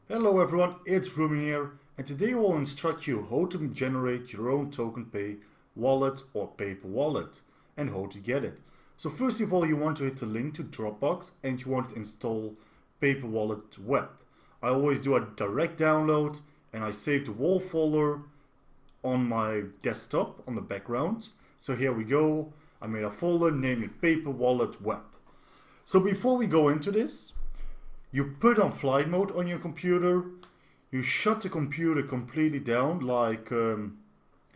Hello everyone, it's Ruben here, and today I will instruct you how to generate your own TokenPay wallet or paper wallet and how to get it. So first of all, you want to hit the link to Dropbox and you want to install Paper Wallet Web. I always do a direct download and I save the wall folder on my desktop on the background. So here we go, I made a folder, named it Paper Wallet Web. So before we go into this, you put on flight mode on your computer, you shut the computer completely down, like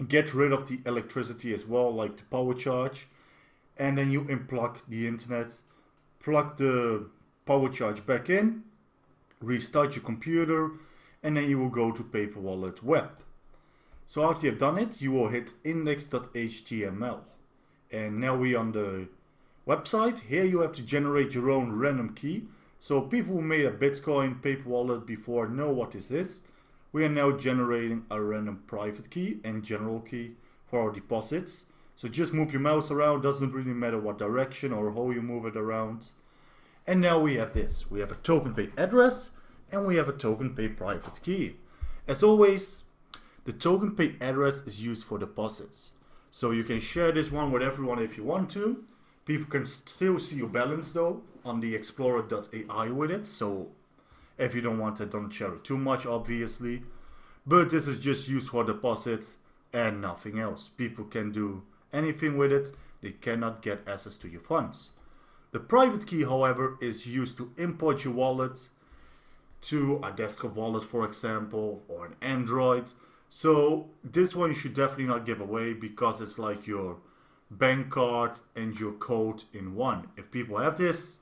get rid of the electricity as well, like the power charge, and then you unplug the internet, plug the power charge back in, restart your computer, and then you will go to Paper Wallet Web. So after you have done it, you will hit index.html. And now we're on the website. Here you have to generate your own random key. So people who made a Bitcoin paper wallet before know what this is. We are now generating a random private key and general key for our deposits. So just move your mouse around, doesn't really matter what direction or how you move it around. And now we have this. We have a TokenPay address and we have a TokenPay private key. As always, the TokenPay address is used for deposits. So you can share this one with everyone if you want to. People can still see your balance though on the explorer.ai with it, so if you don't want it, don't share it too much obviously. But this is just used for deposits and nothing else. People can do anything with it, they cannot get access to your funds. The private key, however, is used to import your wallet to a desktop wallet, for example, or an Android. So this one you should definitely not give away because it's like your bank card and your code in one. If people have this,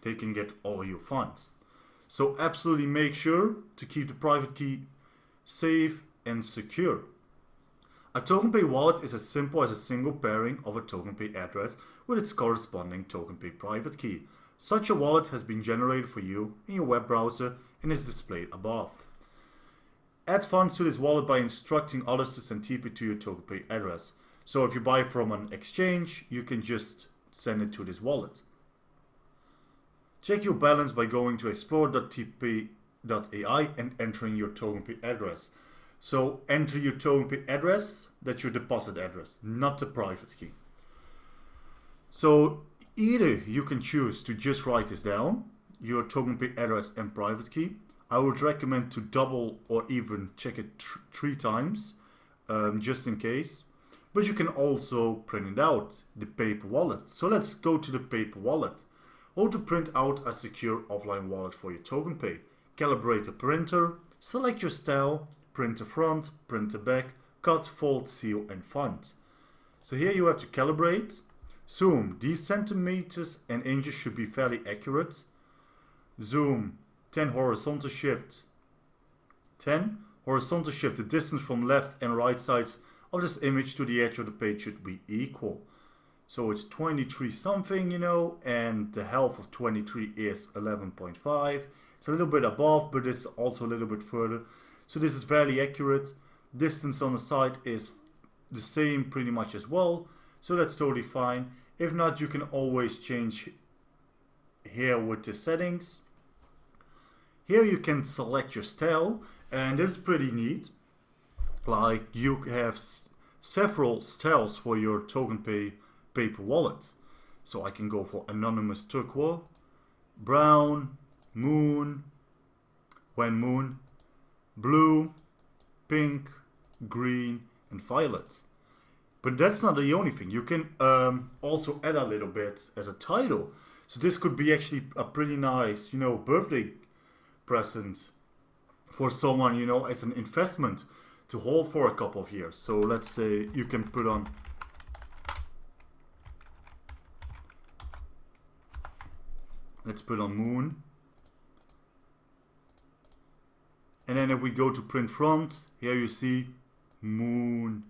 they can get all your funds. So absolutely make sure to keep the private key safe and secure. A TokenPay wallet is as simple as a single pairing of a TokenPay address with its corresponding TokenPay private key. Such a wallet has been generated for you in your web browser and is displayed above. Add funds to this wallet by instructing others to send TP to your TokenPay address. So if you buy from an exchange, you can just send it to this wallet. Check your balance by going to explore.tpay.ai and entering your TokenPay address. So enter your TokenPay address, that's your deposit address, not the private key. So either you can choose to just write this down, your TokenPay address and private key. I would recommend to double or even check it three times, just in case. But you can also print it out, the paper wallet. So let's go to the paper wallet. How to print out a secure offline wallet for your TokenPay. Calibrate the printer, select your style, print the front, print the back, cut, fold, seal and font. So here you have to calibrate. Zoom, these centimeters and inches should be fairly accurate. Zoom, 10 horizontal shift. 10 horizontal shift, the distance from left and right sides of this image to the edge of the page should be equal. So it's 23 something, you know, and the half of 23 is 11.5. It's a little bit above, but it's also a little bit further. So this is fairly accurate. Distance on the side is the same pretty much as well. So that's totally fine. If not, you can always change here with the settings. Here you can select your style, and this is pretty neat. Like you have several styles for your TokenPay paper wallet. So I can go for anonymous turquoise, brown, moon, when moon, blue, pink, green and violet. But that's not the only thing. You can also add a little bit as a title. So this could be actually a pretty nice, you know, birthday present for someone, you know, as an investment to hold for a couple of years. So let's say you can put on moon. And then if we go to print front, here you see moon.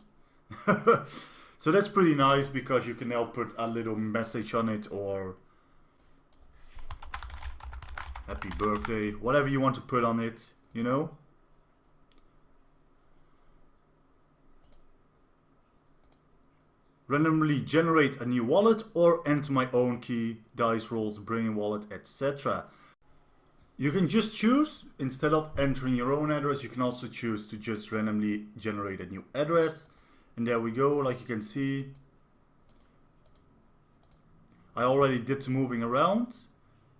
So that's pretty nice because you can now put a little message on it or happy birthday, whatever you want to put on it, you know. Randomly generate a new wallet or enter my own key, dice rolls, bring in wallet, etc. You can just choose, instead of entering your own address, you can also choose to just randomly generate a new address. And there we go, like you can see. I already did some moving around.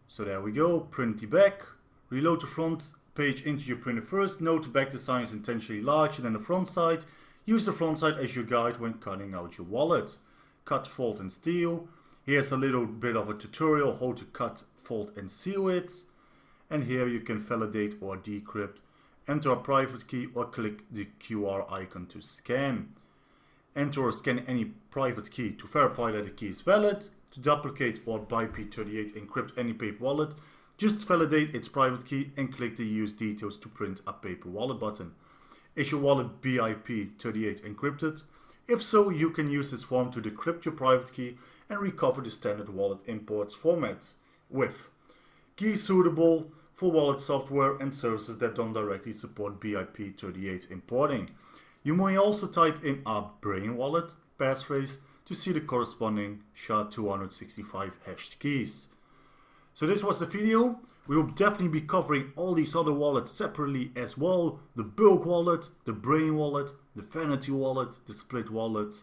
So there we go, print the back. Reload the front page into your printer first. Note the back design is intentionally larger than the front side. Use the front side as your guide when cutting out your wallet. Cut, fold and seal. Here's a little bit of a tutorial how to cut, fold and seal it. And here you can validate or decrypt. Enter a private key or click the QR icon to scan. Enter or scan any private key to verify that the key is valid. To duplicate or BIP38 encrypt any paper wallet, just validate its private key and click the use details to print a paper wallet button. Is your wallet BIP38 encrypted? If so, you can use this form to decrypt your private key and recover the standard wallet imports format with keys suitable for wallet software and services that don't directly support BIP38 importing. You may also type in a brain wallet passphrase to see the corresponding SHA-265 hashed keys. So this was the video. We will definitely be covering all these other wallets separately as well. The bulk wallet, the brain wallet, the vanity wallet, the split wallet.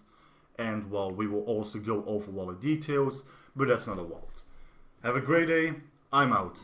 And well, we will also go over wallet details, but that's not a wallet. Have a great day. I'm out.